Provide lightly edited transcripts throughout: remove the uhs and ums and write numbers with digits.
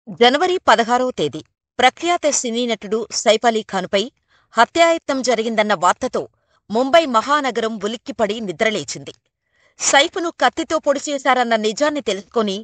జనవరి 16వ తేదీ ప్రఖ్యాత సినీ నటుడు సైఫ్ అలీ ఖాన్పై హత్యాయత్నం జరిగిందన్న వార్తతో ముంబై మహానగరం ఉలిక్కిపడి నిద్రలేచింది. సైఫ్ను కత్తితో పొడిచేశారన్న నిజాన్ని తెలుసుకొని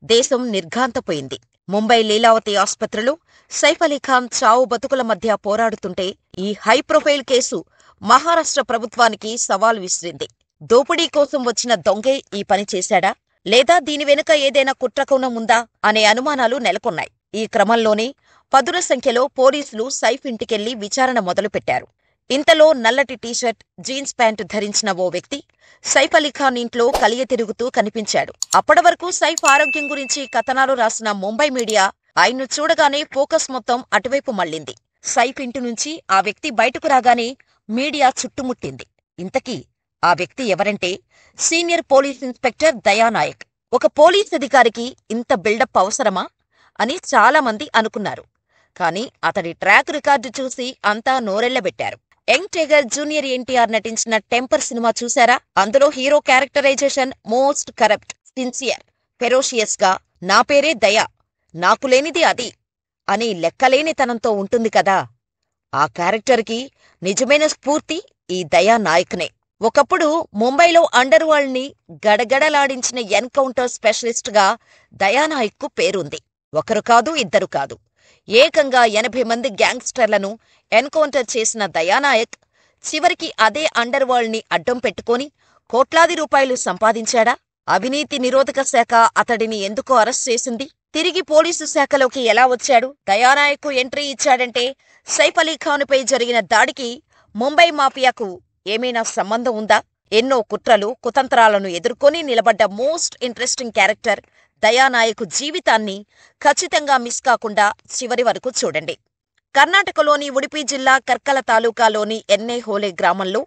దేశం నిర్ఘాంతపోయింది. ముంబై లీలావతి ఆస్పత్రిలో సైఫ్ అలీ ఖాన్ చావు బతుకుల మధ్య పోరాడుతుంటే ఈ హైప్రొఫైల్ కేసు మహారాష్ట్ర ప్రభుత్వానికి సవాల్ విసిరింది. దోపిడీ కోసం వచ్చిన దొంగే ఈ పని చేశాడా, లేదా దీని వెనుక ఏదైనా కుట్రకోణం ఉందా అనే అనుమానాలు నెలకొన్నాయి. ఈ క్రమంలోనే పదుల సంఖ్యలో పోలీసులు సైఫ్ ఇంటికెళ్లి విచారణ మొదలుపెట్టారు. ఇంతలో నల్లటి టీషర్ట్, జీన్స్ ప్యాంటు ధరించిన ఓ వ్యక్తి సైఫ్ అలీ ఖాన్ ఇంట్లో కలియ తిరుగుతూ కనిపించాడు. అప్పటి వరకు సైఫ్ ఆరోగ్యం గురించి కథనాలు రాసిన ముంబై మీడియా ఆయన్ను చూడగానే ఫోకస్ మొత్తం అటువైపు మళ్లింది. సైఫ్ ఇంటి నుంచి ఆ వ్యక్తి బయటకు రాగానే మీడియా చుట్టుముట్టింది. ఇంతకీ ఆ వ్యక్తి ఎవరంటే సీనియర్ పోలీస్ ఇన్స్పెక్టర్ దయానాయక్. ఒక పోలీస్ అధికారికి ఇంత బిల్డప్ అవసరమా అని చాలామంది అనుకున్నారు. కానీ అతడి ట్రాక్ రికార్డు చూసి అంతా నోరెళ్లబెట్టారు. యంగ్ టైగర్ జూనియర్ ఎన్టీఆర్ నటించిన టెంపర్ సినిమా చూశారా? అందులో hero characterization most corrupt, sincere, ferocious గా నా పేరే దయా, నాకు లేనిది అది అని లెక్కలేనితనంతో ఉంటుంది కదా. ఆ క్యారెక్టర్కి నిజమైన స్ఫూర్తి ఈ దయానాయక్నే. ఒకప్పుడు ముంబైలో అండర్ వరల్డ్ ని గడగడలాడించిన ఎన్కౌంటర్ స్పెషలిస్ట్ గా దయానాయక్కు పేరుంది. ఒకరు కాదు, ఇద్దరు కాదు, ఏకంగా 80 మంది గ్యాంగ్స్టర్లను ఎన్కౌంటర్ చేసిన దయానాయక్ చివరికి అదే అండర్ వరల్డ్ ని అడ్డం పెట్టుకుని కోట్లాది రూపాయలు సంపాదించాడా? అవినీతి నిరోధక శాఖ అతడిని ఎందుకు అరెస్ట్ చేసింది? తిరిగి పోలీసు శాఖలోకి ఎలా వచ్చాడు? దయానాయక్ ఎంట్రీ ఇచ్చాడంటే సైఫ్ అలీ ఖాన్పై జరిగిన దాడికి ముంబై మాఫియాకు ఏమైనా సంబంధం ఉందా? ఎన్నో కుట్రలు, కుతంత్రాలను ఎదుర్కొని నిలబడ్డ మోస్ట్ ఇంట్రెస్టింగ్ క్యారెక్టర్ దయానాయక్ జీవితాన్ని ఖచ్చితంగా మిస్ కాకుండా చివరి వరకు చూడండి. కర్ణాటకలోని ఉడిపి జిల్లా కర్కల తాలూకాలోని ఎన్నెహోలే గ్రామంలో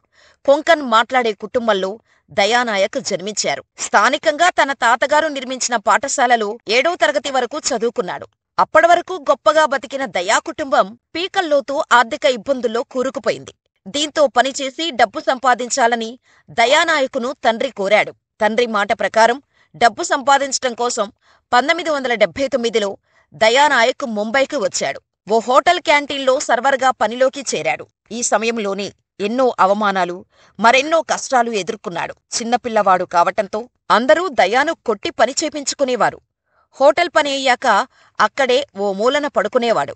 కొంకన్ మాట్లాడే కుటుంబంలో దయానాయక్ జన్మించారు. స్థానికంగా తన తాతగారు నిర్మించిన పాఠశాలలో 7వ తరగతి వరకు చదువుకున్నాడు. అప్పటి వరకు గొప్పగా బతికిన దయా కుటుంబం పీకల్లోతూ ఆర్థిక ఇబ్బందుల్లో కూరుకుపోయింది. దీంతో పనిచేసి డబ్బు సంపాదించాలని దయానాయకును తండ్రి కోరాడు. తండ్రి మాట ప్రకారం డబ్బు సంపాదించటం కోసం 1979లో దయానాయక్ ముంబైకి వచ్చాడు. ఓ హోటల్ క్యాంటీన్లో సర్వర్గా పనిలోకి చేరాడు. ఈ సమయంలోనే ఎన్నో అవమానాలు, మరెన్నో కష్టాలు ఎదుర్కొన్నాడు. చిన్నపిల్లవాడు కావటంతో అందరూ దయాను కొట్టి పని చేపించుకునేవారు. హోటల్ పని అయ్యాక అక్కడే ఓ మూలన పడుకునేవాడు.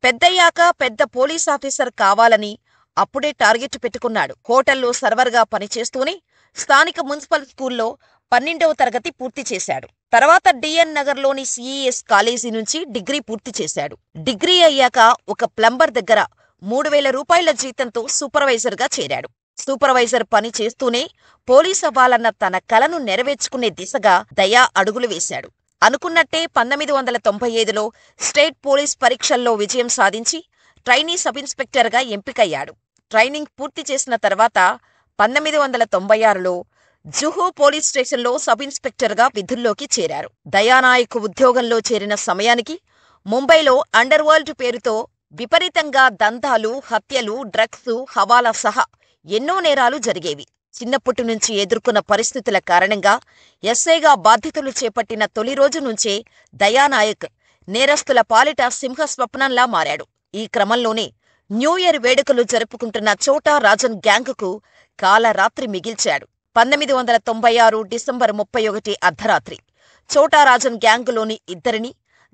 పెద్దయ్యాక పెద్ద పోలీసాఫీసర్ కావాలని అప్పుడే టార్గెట్ పెట్టుకున్నాడు. హోటల్లో సర్వర్గా పనిచేస్తూనే స్థానిక మున్సిపల్ స్కూల్లో 12వ తరగతి పూర్తి చేశాడు. తర్వాత డిఎన్ నగర్లోని సిఈఎస్ కాలేజీ నుంచి డిగ్రీ పూర్తి చేశాడు. డిగ్రీ అయ్యాక ఒక ప్లంబర్ దగ్గర 3000 రూపాయల జీతంతో సూపర్వైజర్గా చేరాడు. సూపర్వైజర్ పని చేస్తూనే పోలీస్ అవ్వాలన్న తన కలను నెరవేర్చుకునే దిశగా దయా అడుగులు వేశాడు. అనుకున్నట్టే 1995లో స్టేట్ పోలీస్ పరీక్షల్లో విజయం సాధించి ట్రైనీ సబ్ ఇన్స్పెక్టర్గా ఎంపికయ్యాడు. ట్రైనింగ్ పూర్తి చేసిన తర్వాత 1996లో జుహూ పోలీస్ స్టేషన్లో సబ్ ఇన్స్పెక్టర్గా విధుల్లోకి చేరారు. దయానాయక్ ఉద్యోగంలో చేరిన సమయానికి ముంబైలో అండర్ వరల్డ్ పేరుతో విపరీతంగా దందాలు, హత్యలు, డ్రగ్స్, హవాలా సహా ఎన్నో నేరాలు జరిగేవి. చిన్నప్పటి నుంచి ఎదుర్కొన్న పరిస్థితుల కారణంగా ఎస్ఐగా బాధ్యతలు చేపట్టిన తొలి రోజు నుంచే దయానాయక్ నేరస్తుల పాలిట సింహస్వప్నంలా మారాడు. ఈ క్రమంలోనే న్యూ ఇయర్ వేడుకలు జరుపుకుంటున్న చోటా రాజన్ గ్యాంగ్కు కాలరాత్రి మిగిల్చాడు. 1996 డిసెంబర్ 31 అర్ధరాత్రి చోటా రాజన్ గ్యాంగులోని ఇద్దరిని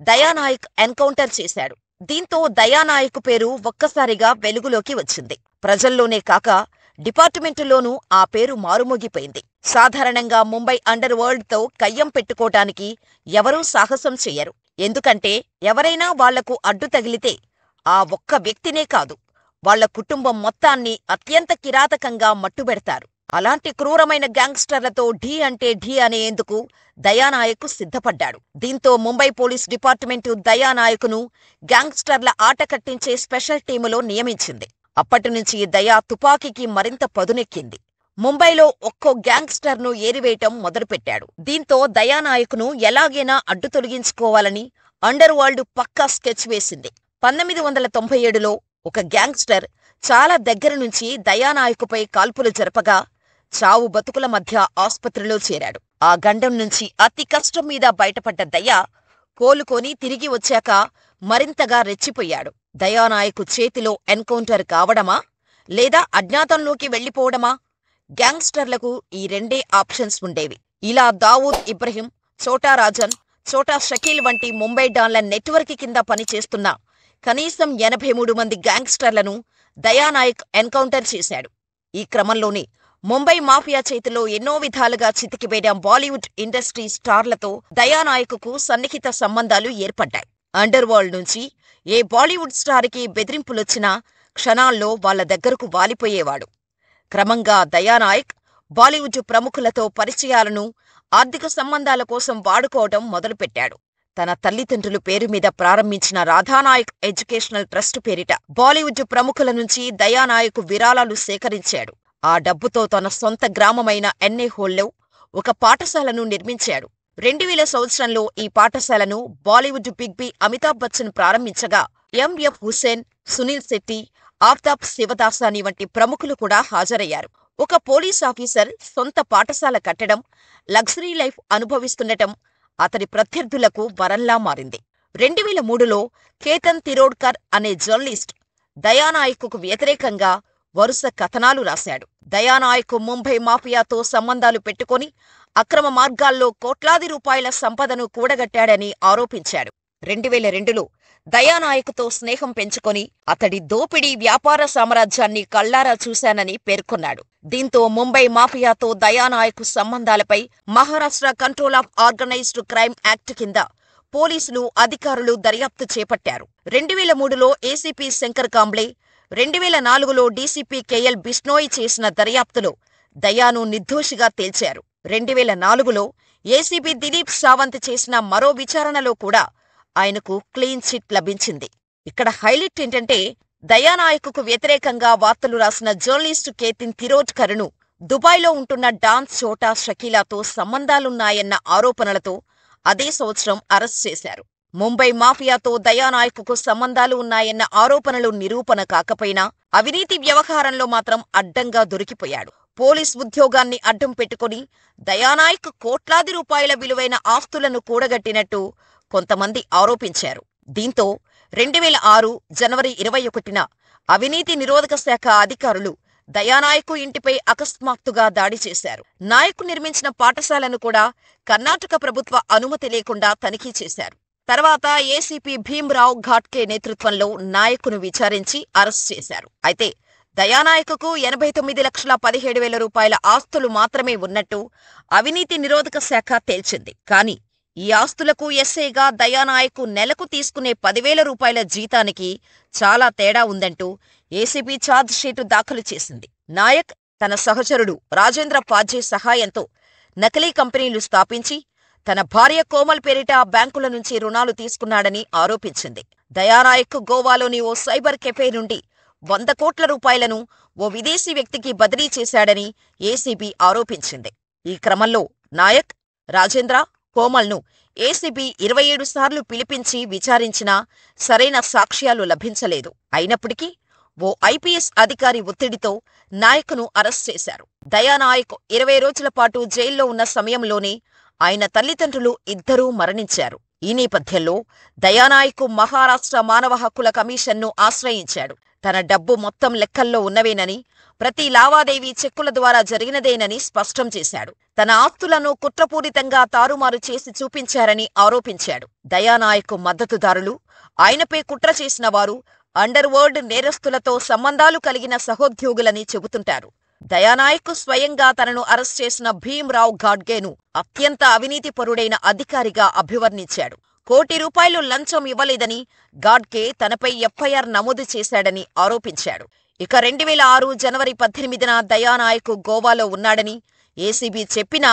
దయానాయక్ ఎన్కౌంటర్ చేశాడు. దీంతో దయానాయక్ పేరు ఒక్కసారిగా వెలుగులోకి వచ్చింది. ప్రజల్లోనే కాక డిపార్ట్మెంటులోనూ ఆ పేరు మారుమోగిపోయింది. సాధారణంగా ముంబై అండర్ వరల్డ్తో కయ్యం పెట్టుకోటానికి ఎవరూ సాహసం చెయ్యరు. ఎందుకంటే ఎవరైనా వాళ్లకు అడ్డు తగిలితే ఆ ఒక్క వ్యక్తినే కాదు, వాళ్ల కుటుంబం మొత్తాన్ని అత్యంత కిరాతకంగా మట్టుబెడతారు. అలాంటి క్రూరమైన గ్యాంగ్స్టర్లతో ఢీ అంటే ఢీ అనేందుకు దయానాయక్ సిద్ధపడ్డాడు. దీంతో ముంబై పోలీస్ డిపార్ట్మెంటు దయానాయకును గ్యాంగ్స్టర్ల ఆట కట్టించే స్పెషల్ టీములో నియమించింది. అప్పటినుంచి దయా తుపాకీకి మరింత పదునెక్కింది. ముంబైలో ఒక్కో గ్యాంగ్స్టర్ను ఏరివేయటం మొదలుపెట్టాడు. దీంతో దయానాయకును ఎలాగైనా అడ్డు తొలగించుకోవాలని అండర్ వరల్డ్ పక్కా స్కెచ్ వేసింది. 1997లో ఒక గ్యాంగ్స్టర్ చాలా దగ్గర నుంచి దయానాయకుపై కాల్పులు జరపగా చావు బతుకుల మధ్య ఆస్పత్రిలో చేరాడు. ఆ గండం నుంచి అతి కష్టం మీద బయటపడ్డ దయా కోలుకొని తిరిగి వచ్చాక మరింతగా రెచ్చిపోయాడు. దయానాయక్ చేతిలో ఎన్కౌంటర్ కావడమా లేదా అజ్ఞాతంలోకి వెళ్లిపోవడమా? గ్యాంగ్స్టర్లకు ఈ రెండే ఆప్షన్స్ ఉండేవి. ఇలా దావూద్ ఇబ్రహీం, చోటా రాజన్, చోటా షకీల్ వంటి ముంబై డాన్ల నెట్వర్క్ కింద పనిచేస్తున్న కనీసం 83 మంది గ్యాంగ్స్టర్లను దయానాయక్ ఎన్కౌంటర్ చేశాడు. ఈ క్రమంలోనే ముంబై మాఫియా చేతిలో ఎన్నో విధాలుగా చితికిపోయిన బాలీవుడ్ ఇండస్ట్రీ స్టార్లతో దయానాయక్కు సన్నిహిత సంబంధాలు ఏర్పడ్డాయి. అండర్ వరల్డ్ నుంచి ఏ బాలీవుడ్ స్టార్కి బెదిరింపులొచ్చినా క్షణాల్లో వాళ్ల దగ్గరకు వాలిపోయేవాడు. క్రమంగా దయానాయక్ బాలీవుడ్ ప్రముఖులతో పరిచయాలను, ఆర్థిక సంబంధాల కోసం వాడుకోవడం మొదలుపెట్టాడు. తన తల్లిదండ్రుల పేరు మీద ప్రారంభించిన రాధానాయక్ ఎడ్యుకేషనల్ ట్రస్ట్ పేరిట బాలీవుడ్ ప్రముఖుల నుంచి దయానాయక్ విరాళాలు సేకరించాడు. ఆ డబ్బుతో తన సొంత గ్రామమైన ఎన్ఏహోల్లో ఒక పాఠశాలను నిర్మించాడు. 2000 సంవత్సరంలో ఈ పాఠశాలను బాలీవుడ్ బిగ్ బి అమితాబ్ బచ్చన్ ప్రారంభించగా ఎంఎఫ్ హుస్సేన్, సునీల్ శెట్టి, ఆఫ్తాబ్ శివదాసాని వంటి ప్రముఖులు కూడా హాజరయ్యారు. ఒక పోలీస్ ఆఫీసర్ సొంత పాఠశాల కట్టడం, లగ్జరీ లైఫ్ అనుభవిస్తుండటం అతడి ప్రత్యర్థులకు వరంలా మారింది. 2003లో కేతన్ తిరోడ్కర్ అనే జర్నలిస్ట్ దయానాయక్కు వ్యతిరేకంగా వరుస కథనాలు రాశాడు. దయానాయక్ ముంబై మాఫియాతో సంబంధాలు పెట్టుకుని అక్రమ మార్గాల్లో కోట్లాది రూపాయల సంపదను కూడగట్టాడని ఆరోపించాడు. 2002లో దయానాయక్తో స్నేహం పెంచుకొని అతడి దోపిడీ వ్యాపార సామ్రాజ్యాన్ని కళ్లారా చూశానని పేర్కొన్నాడు. దీంతో ముంబై మాఫియాతో దయానాయక్ సంబంధాలపై Maharashtra control of organised crime act కింద పోలీసులు, అధికారులు దర్యాప్తు చేపట్టారు. 2003లో ఏసీపీ శంకర్ కాంబ్లే, 2004లో డీసీపీ కేఎల్ బిష్నోయ్ చేసిన దర్యాప్తులో దయాను నిర్దోషిగా తేల్చారు. 2004లో ఏసీపీ దిలీప్ సావంత్ చేసిన మరో విచారణలో కూడా ఆయనకు క్లీన్ చిట్ లభించింది. ఇక్కడ హైలైట్ ఏంటంటే దయానాయక్కు వ్యతిరేకంగా వార్తలు రాసిన జర్నలిస్టు కేతిన్ తిరోడ్కర్ను దుబాయ్లో ఉంటున్న డాన్ చోటా షకీలాతో సంబంధాలున్నాయన్న ఆరోపణలతో అదే సంవత్సరం అరెస్ట్ చేశారు. ముంబై మాఫియాతో దయానాయక్కు సంబంధాలు ఉన్నాయన్న ఆరోపణలు నిరూపణ కాకపోయినా అవినీతి వ్యవహారంలో మాత్రం అడ్డంగా దొరికిపోయాడు. పోలీస్ ఉద్యోగాన్ని అడ్డం పెట్టుకుని దయానాయక్ కోట్లాది రూపాయల విలువైన ఆస్తులను కూడగట్టినట్టు కొంతమంది ఆరోపించారు. దీంతో 2006 జనవరి 21న అవినీతి నిరోధక శాఖ అధికారులు దయానాయక్ ఇంటిపై అకస్మాత్తుగా దాడి చేశారు. నాయక్ నిర్మించిన పాఠశాలను కూడా కర్ణాటక ప్రభుత్వ అనుమతి లేకుండా తనిఖీ చేశారు. తర్వాత ఏసీపీ భీమ్రావ్ ఘాట్కే నేతృత్వంలో నాయక్ను విచారించి అరెస్ట్ చేశారు. అయితే దయానాయక్కు 89,17,000 రూపాయల ఆస్తులు మాత్రమే ఉన్నట్టు అవినీతి నిరోధక శాఖ తేల్చింది. కానీ ఈ ఆస్తులకు ఎస్ఐగా దయానాయక్ నెలకు తీసుకునే 10,000 రూపాయల జీతానికి చాలా తేడా ఉందంటూ ఏసీబీ ఛార్జ్ షీటు దాఖలు చేసింది. నాయక్ తన సహచరుడు రాజేంద్ర పాజే సహాయంతో నకిలీ కంపెనీలు స్థాపించి తన భార్య కోమల్ పేరిట బ్యాంకుల నుంచి రుణాలు తీసుకున్నాడని ఆరోపించింది. దయానాయక్ గోవాలోని ఓ సైబర్ కెఫే నుండి 100 కోట్ల రూపాయలను ఓ విదేశీ వ్యక్తికి బదిలీ చేశాడని ఏసీబీ ఆరోపించింది. ఈ క్రమంలో నాయక్, రాజేంద్ర, కోమల్ను ఏసీబీ 27 సార్లు పిలిపించి విచారించినా సరైన సాక్ష్యాలు లభించలేదు. అయినప్పటికీ ఓ ఐపీఎస్ అధికారి ఒత్తిడితో నాయక్ను అరెస్ట్ చేశారు. దయానాయక్ 20 రోజుల పాటు జైల్లో ఉన్న సమయంలోనే ఆయన తల్లిదండ్రులు ఇద్దరూ మరణించారు. ఈ నేపథ్యంలో దయానాయక్ మహారాష్ట్ర మానవ హక్కుల కమిషన్ను ఆశ్రయించాడు. తన డబ్బు మొత్తం లెక్కల్లో ఉన్నవేనని, ప్రతి లావాదేవీ చెక్కుల ద్వారా జరిగినదేనని స్పష్టం చేశాడు. తన ఆస్తులను కుట్రపూరితంగా తారుమారు చేసి చూపించారని ఆరోపించాడు. దయానాయక్ మద్దతుదారులు, ఆయనపై కుట్ర చేసిన వారు అండర్ వరల్డ్ నేరస్తులతో సంబంధాలు కలిగిన సహోద్యోగులని చెబుతుంటారు. దయానాయక్ స్వయంగా తనను అరెస్ట్ చేసిన భీమ్రావ్ ఘాట్కేను అత్యంత అవినీతిపరుడైన అధికారిగా అభివర్ణించాడు. ₹1 కోటి లంచం ఇవ్వలేదని ఘాట్కే తనపై ఎఫ్ఐఆర్ నమోదు చేశాడని ఆరోపించాడు. ఇక 2006 జనవరి 18న దయానాయక్ గోవాలో ఉన్నాడని ఏసీబీ చెప్పినా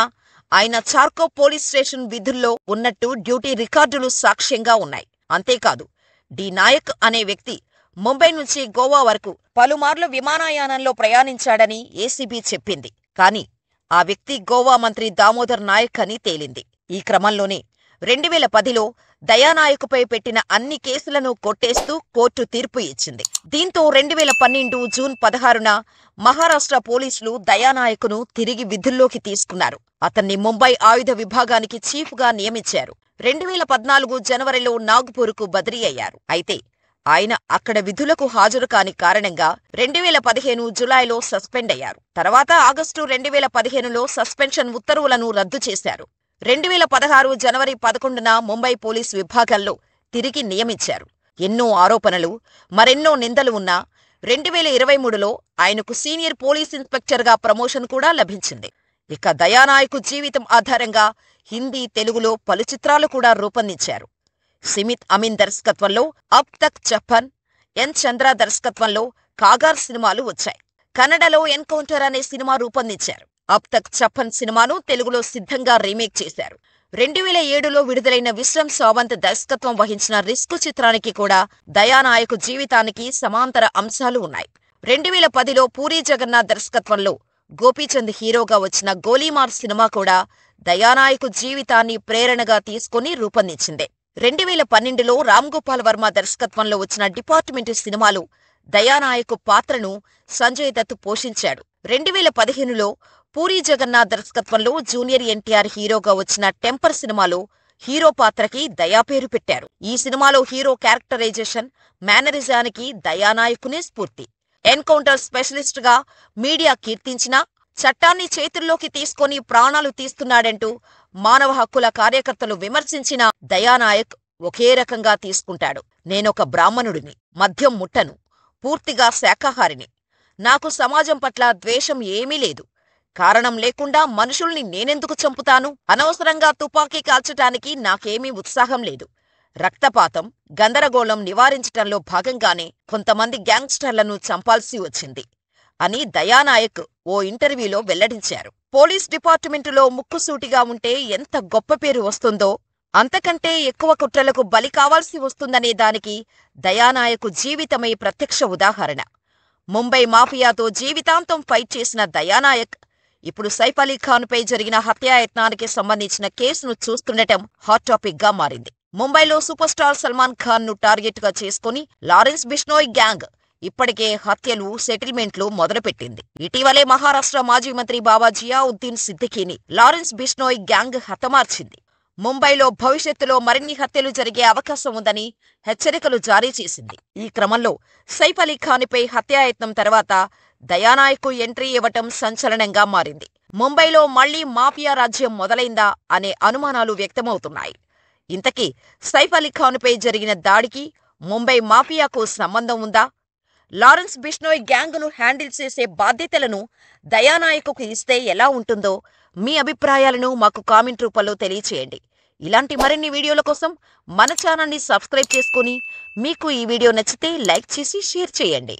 ఆయన చార్కో పోలీస్ స్టేషన్ విధుల్లో ఉన్నట్టు డ్యూటీ రికార్డులు సాక్ష్యంగా ఉన్నాయి. అంతేకాదు, డి నాయక్ అనే వ్యక్తి ముంబై నుంచి గోవా వరకు పలుమార్లు విమానయానంలో ప్రయాణించాడని ఏసీబీ చెప్పింది. కానీ ఆ వ్యక్తి గోవా మంత్రి దామోదర్ నాయక్ అని తేలింది. ఈ క్రమంలోనే 2010లో దయానాయకుపై పెట్టిన అన్ని కేసులను కొట్టేస్తూ కోర్టు తీర్పు ఇచ్చింది. దీంతో 2012 జూన్ 16న మహారాష్ట్ర పోలీసులు దయానాయకును తిరిగి విధుల్లోకి తీసుకున్నారు. అతన్ని ముంబై ఆయుధ విభాగానికి చీఫ్గా నియమించారు. 2014 జనవరిలో నాగ్పూర్కు బదిలీ అయ్యారు. అయితే ఆయన అక్కడ విధులకు హాజరు కాని కారణంగా 2015 జులైలో సస్పెండ్ అయ్యారు. తర్వాత ఆగస్టు 2015లో సస్పెన్షన్ ఉత్తర్వులను రద్దు చేశారు. 2016 జనవరి 11న ముంబై పోలీసు విభాగంలో తిరిగి నియమించారు. ఎన్నో ఆరోపణలు, మరెన్నో నిందలు ఉన్నా 2023లో ఆయనకు సీనియర్ పోలీస్ ఇన్స్పెక్టర్గా ప్రమోషన్ కూడా లభించింది. ఇక దయానాయకు జీవితం ఆధారంగా హిందీ, తెలుగులో పలు చిత్రాలు కూడా రూపొందించారు. సిమిత్ అమీన్ దర్శకత్వంలో అబ్ తక్ చప్పన్, ఎన్ చంద్ర దర్శకత్వంలో కాగార్ సినిమాలు వచ్చాయి. కన్నడలో ఎన్కౌంటర్ అనే సినిమా రూపొందించారు. అబ్ తక్ చప్పన్ సినిమాను తెలుగులో సిద్ధంగా రీమేక్ చేశారు. 2007లో విడుదలైన విశ్రమ్ సావంత్ దర్శకత్వం వహించిన రిస్క్ చిత్రానికి కూడా దయానాయకు జీవితానికి సమాంతర అంశాలు ఉన్నాయి. 2010లో పూరీ జగన్నాథ్ దర్శకత్వంలో గోపీచంద్ హీరోగా వచ్చిన గోలీమార్ సినిమా కూడా దయానాయకు జీవితాన్ని ప్రేరణగా తీసుకుని రూపొందించిందే. 2012లో రామ్ గోపాల్ వర్మ దర్శకత్వంలో వచ్చిన డిపార్ట్మెంట్ సినిమాలో దయానాయకు పాత్రను సంజయ్ దత్ పోషించాడు. 2015లో పూరీ జగన్నాథ్ దర్శకత్వంలో జూనియర్ ఎన్టీఆర్ హీరోగా వచ్చిన టెంపర్ సినిమాలో హీరో పాత్రకి దయా పేరు పెట్టారు. ఈ సినిమాలో హీరో క్యారెక్టరైజేషన్, మేనరిజానికి దయానాయకునే స్ఫూర్తి. ఎన్కౌంటర్ స్పెషలిస్ట్గా మీడియా కీర్తించినా చట్టాన్ని చేతుల్లోకి తీసుకొని ప్రాణాలు తీస్తున్నాడంటూ మానవ హక్కుల కార్యకర్తలు విమర్శించిన దయానాయక్ ఒకే రకంగా తీసుకుంటాడు. నేనొక బ్రాహ్మణుడిని, మద్యం ముట్టను, పూర్తిగా శాకాహారిని, నాకు సమాజం పట్ల ద్వేషం ఏమీ లేదు, కారణం లేకుండా మనుషుల్ని నేనెందుకు చంపుతాను, అనవసరంగా తుపాకీ కాల్చటానికి నాకేమీ ఉత్సాహం లేదు, రక్తపాతం, గందరగోళం నివారించటంలో భాగంగానే కొంతమంది గ్యాంగ్స్టర్లను చంపాల్సి వచ్చింది అని దయానాయక్ ఓ ఇంటర్వ్యూలో వెల్లడించారు. పోలీస్ డిపార్ట్మెంటులో ముక్కుసూటిగా ఉంటే ఎంత గొప్ప పేరు వస్తుందో, అంతకంటే ఎక్కువ కుట్రలకు బలి కావాల్సి వస్తుందనే దానికి దయానాయకు జీవితమే ప్రత్యక్ష ఉదాహరణ. ముంబై మాఫియాతో జీవితాంతం ఫైట్ చేసిన దయానాయక్ ఇప్పుడు సైఫ్ అలీ ఖాన్పై జరిగిన హత్యాయత్నానికి సంబంధించిన కేసును చూస్తుండటం హాట్ టాపిక్ గా మారింది. ముంబైలో సూపర్ స్టార్ సల్మాన్ ఖాన్ ను టార్గెట్ గా చేసుకుని లారెన్స్ బిష్నోయ్ గ్యాంగ్ ఇప్పటికే హత్యలు, సెటిల్మెంట్లు మొదలుపెట్టింది. ఇటీవలే మహారాష్ట్ర మాజీ మంత్రి బాబా జియావుద్దీన్ సిద్దికీని లారెన్స్ బిష్నోయ్ గ్యాంగ్ హతమార్చింది. ముంబైలో భవిష్యత్తులో మరిన్ని హత్యలు జరిగే అవకాశం ఉందని హెచ్చరికలు జారీ చేసింది. ఈ క్రమంలో సైఫ్ అలీ ఖాన్పై హత్యాయత్నం తర్వాత దయానాయకు ఎంట్రీ ఇవ్వటం సంచలనంగా మారింది. ముంబైలో మళ్లీ మాఫియా రాజ్యం మొదలైందా అనే అనుమానాలు వ్యక్తమవుతున్నాయి. ఇంతకీ సైఫ్ అలీ ఖాన్పై జరిగిన దాడికి ముంబై మాఫియాకు సంబంధం ఉందా? లారెన్స్ బిష్నోయ్ గ్యాంగ్ను హ్యాండిల్ చేసే బాధ్యతలను దయానాయకుకు ఇస్తే ఎలా ఉంటుందో మీ అభిప్రాయాలను మాకు కామెంట్ రూపంలో తెలియచేయండి. ఇలాంటి మరిన్ని వీడియోల కోసం మన ఛానల్ని సబ్స్క్రైబ్ చేసుకుని మీకు ఈ వీడియో నచ్చితే లైక్ చేసి షేర్ చేయండి.